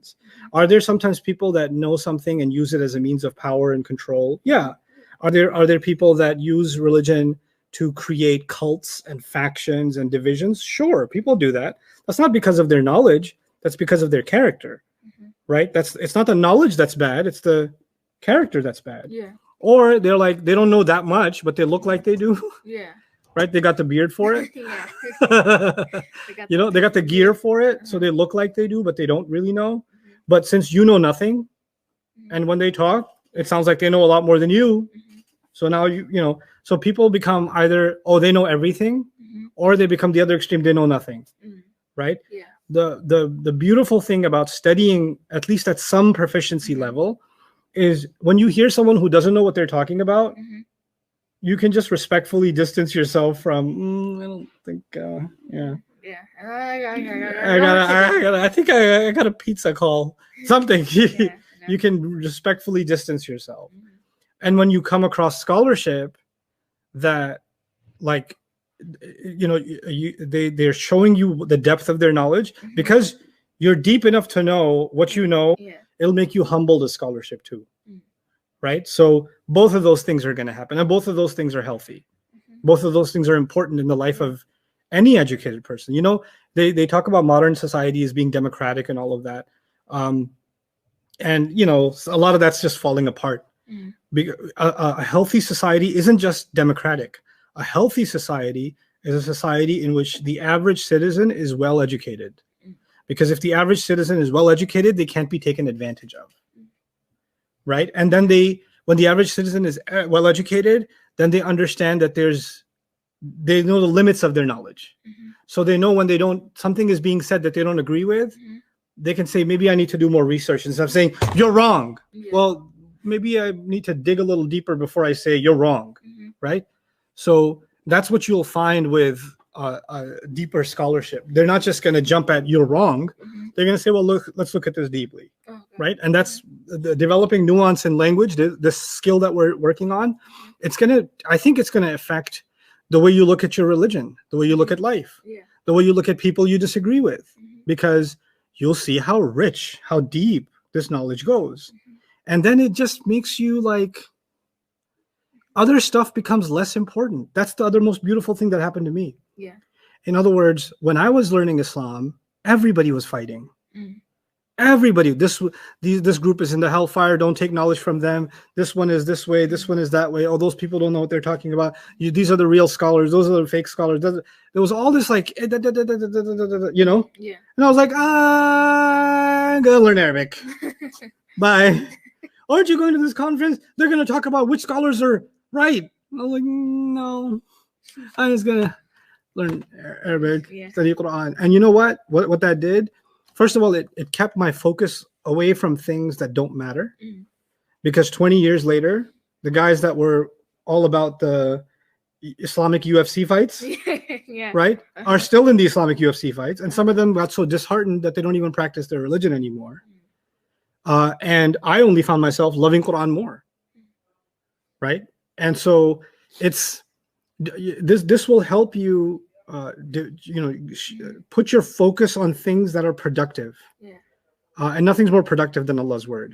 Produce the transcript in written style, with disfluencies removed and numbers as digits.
religions. Are there sometimes people that know something and use it as a means of power and control? Yeah. Are there people that use religion to create cults and factions and divisions? Sure, people do that. That's not because of their knowledge. That's because of their character, right? It's not the knowledge that's bad. It's the character that's bad. Yeah. Or they're like, they don't know that much, but they look like they do. Yeah. Right? They got the beard for it. Yeah. They got the gear for it. So they look like they do, but they don't really know. But since you know nothing, and when they talk, it sounds like they know a lot more than you. So now so people become either, oh, they know everything, or they become the other extreme, they know nothing. Right? Yeah. The beautiful thing about studying, at least at some proficiency level, is when you hear someone who doesn't know what they're talking about, you can just respectfully distance yourself from, I don't think, yeah. Yeah. I think I got a pizza call, something. You can respectfully distance yourself. And when you come across scholarship that, like, they're showing you the depth of their knowledge, because you're deep enough to know what you know. It'll make you humble to scholarship too, right? So both of those things are going to happen, and both of those things are healthy. Both of those things are important in the life of any educated person. They talk about modern society as being democratic and all of that, and a lot of that's just falling apart. A healthy society isn't just democratic. A healthy society is a society in which the average citizen is well educated. Because if the average citizen is well educated, they can't be taken advantage of. Right? And then when the average citizen is well educated, then they understand that they know the limits of their knowledge. So they know when something is being said that they don't agree with, they can say, maybe I need to do more research instead of saying, you're wrong. Well, maybe I need to dig a little deeper before I say you're wrong. Right? So that's what you'll find with a deeper scholarship. They're not just going to jump at you're wrong. They're going to say, well, let's look at this deeply. Right? And that's the developing nuance in language, this skill that we're working on. I think it's going to affect the way you look at your religion, the way you look at life, the way you look at people you disagree with, because you'll see how rich, how deep this knowledge goes. And then it just makes you like, other stuff becomes less important. That's the other most beautiful thing that happened to me. Yeah. In other words, when I was learning Islam, everybody was fighting. Everybody. This group is in the hellfire. Don't take knowledge from them. This one is this way. This one is that way. Oh, those people don't know what they're talking about. These are the real scholars. Those are the fake scholars. There was all this like, Yeah. And I was like, I'm gonna learn Arabic. Bye. Aren't you going to this conference? They're gonna talk about which scholars are right. I was like, no, I'm just gonna learn Arabic, study Quran. And you know what that did? First of all, it kept my focus away from things that don't matter. Because 20 years later, the guys that were all about the Islamic UFC fights, right, are still in the Islamic UFC fights. And some of them got so disheartened that they don't even practice their religion anymore. And I only found myself loving Quran more. Right? And so this will help you put your focus on things that are productive. And nothing's more productive than Allah's word.